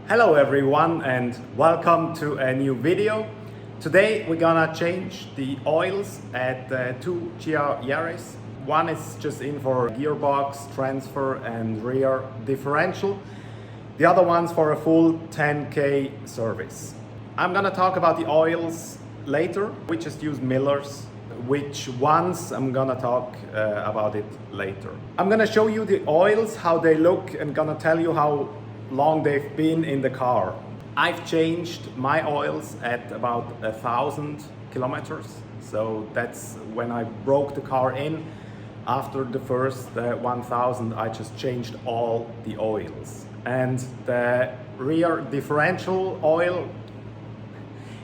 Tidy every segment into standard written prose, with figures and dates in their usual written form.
Hello everyone and welcome to a new video. Today we're gonna change the oils at the two GR Yaris. One is just in for gearbox, transfer and rear differential. The other one's for a full 10K service. I'm gonna talk about the oils later. We just use Miller's. Which ones I'm gonna talk about it later. I'm gonna show you the oils, how they look, and gonna tell you how long they've been in the car. I've changed my oils at about 1,000 kilometers. So that's when I broke the car in. After the first 1,000, I just changed all the oils. And the rear differential oil,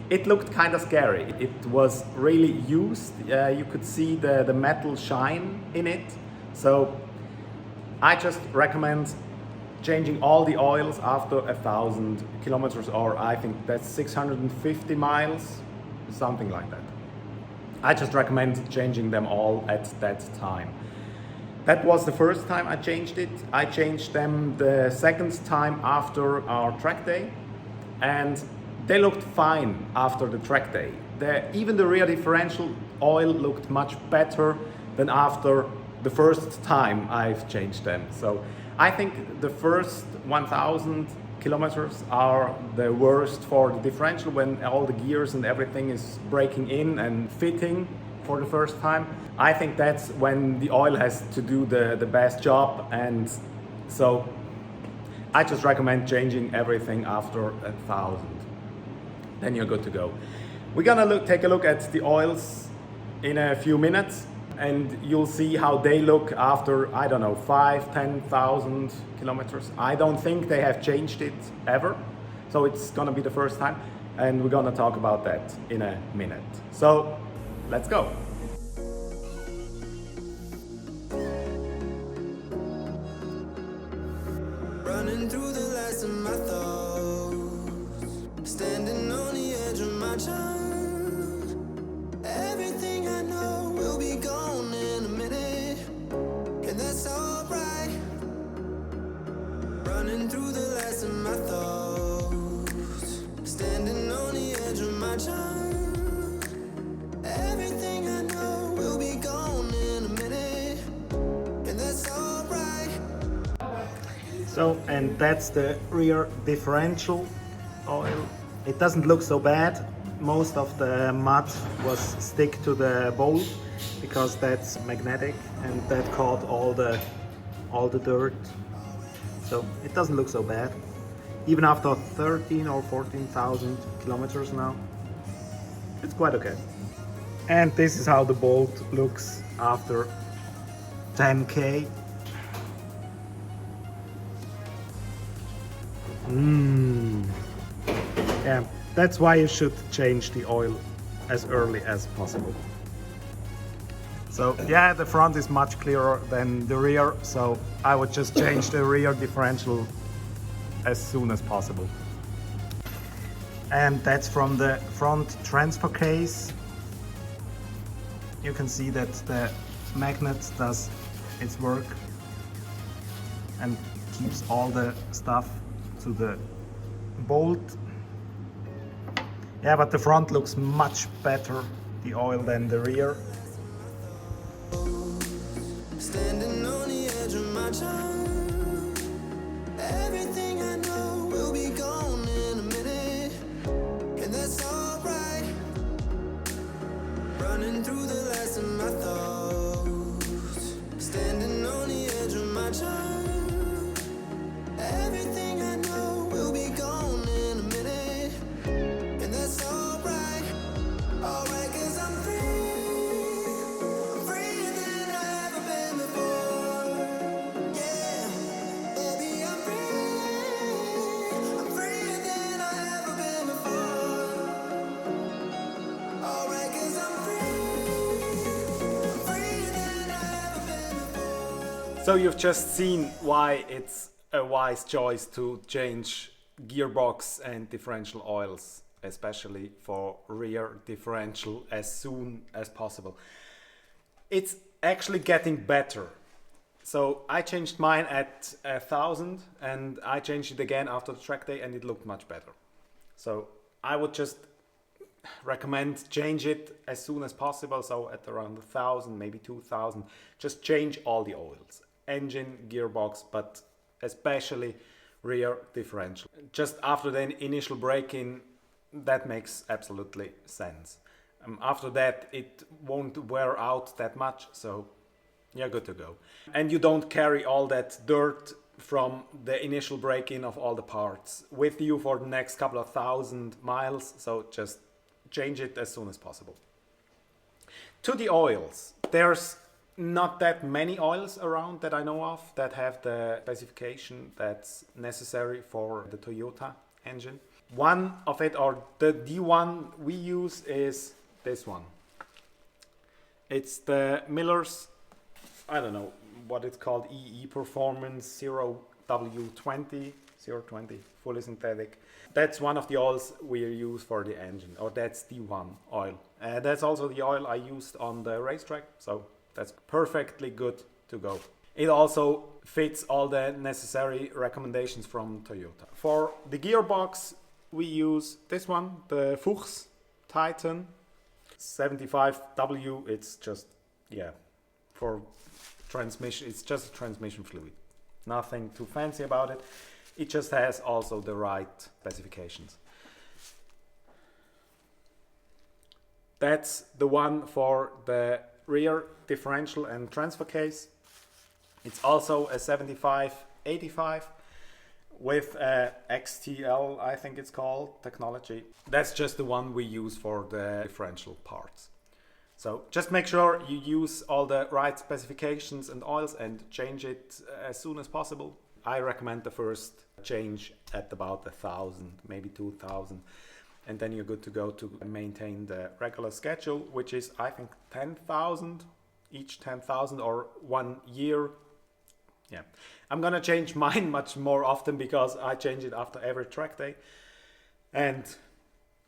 it looked kind of scary. It was really used. You could see the metal shine in it. So I just recommend changing all the oils after 1,000 kilometers, or I think that's 650 miles, something like that. I just recommend changing them all at that time. That was the first time I changed it. I changed them the second time after our track day, and they looked fine after the track day. Even the rear differential oil looked much better than after the first time I've changed them. So I think the first 1,000 kilometers are the worst for the differential, when all the gears and everything is breaking in and fitting for the first time. I think that's when the oil has to do the best job, and so I just recommend changing everything after 1,000. Then you're good to go. We're gonna take a look at the oils in a few minutes, and you'll see how they look after, I don't know, 5,000-10,000 kilometers. I don't think they have changed it ever, so it's gonna be the first time, and we're gonna talk about that in a minute. So let's go. Running through the last of my thoughts, standing on the edge of my time. Everything I know will be gone in a minute, and that's alright. Running through the last of my thoughts, standing on the edge of my time. Everything I know will be gone in a minute, and that's alright. So, and that's the rear differential oil. It doesn't look so bad. Most of the mud was stick to the bolt because that's magnetic, and that caught all the dirt. So it doesn't look so bad. Even after 13 or 14,000 kilometers now, it's quite okay. And this is how the bolt looks after 10K. Yeah, that's why you should change the oil as early as possible. So yeah, the front is much clearer than the rear, so I would just change the rear differential as soon as possible. And that's from the front transfer case. You can see that the magnet does its work and keeps all the stuff to the bolt. Yeah, but the front looks much better, the oil, than the rear. Standing on the edge of my time. Everything I know will be gone in a minute, and that's alright. Running through the last of my thoughts, standing on the edge of my time. Everything I know will be gone in a minute, and that's alright. Alright, 'cause I'm free. I'm freer than I've ever been before. Yeah, baby, I'm free. I'm freer than I've ever been before. Alright, 'cause I'm free. I'm freer than I've ever been before. So you've just seen why it's a wise choice to change gearbox and differential oils, especially for rear differential, as soon as possible. It's actually getting better. So I changed mine at 1,000 and I changed it again after the track day and it looked much better. So I would just recommend change it as soon as possible. So at around 1,000, maybe 2,000, just change all the oils, engine, gearbox, but especially rear differential. Just after the initial braking, that makes absolutely sense. After that, it won't wear out that much, so you're good to go. And you don't carry all that dirt from the initial break-in of all the parts with you for the next couple of thousand miles, so just change it as soon as possible. To the oils, there's not that many oils around that I know of that have the specification that's necessary for the Toyota engine. One of it, or the one we use, is this one. It's the Miller's, I don't know what it's called, EE Performance 0W20, fully synthetic. That's one of the oils we use for the engine, or that's the one oil. That's also the oil I used on the racetrack, so that's perfectly good to go. It also fits all the necessary recommendations from Toyota. For the gearbox, we use this one, the Fuchs Titan 75W. It's just, yeah, for transmission, it's just a transmission fluid. Nothing too fancy about it. It just has also the right specifications. That's the one for the rear differential and transfer case. It's also a 7585 with XTL, I think it's called, technology. That's just the one we use for the differential parts. So just make sure you use all the right specifications and oils and change it as soon as possible. I recommend the first change at about 1,000, maybe 2,000, and then you're good to go to maintain the regular schedule, which is, I think, 10,000, each 10,000 or 1 year. Yeah, I'm gonna change mine much more often because I change it after every track day, and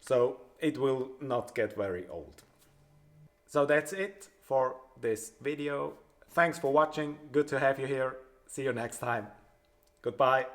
so it will not get very old. So that's it for this video. Thanks for watching. Good to have you here. See you next time. Goodbye.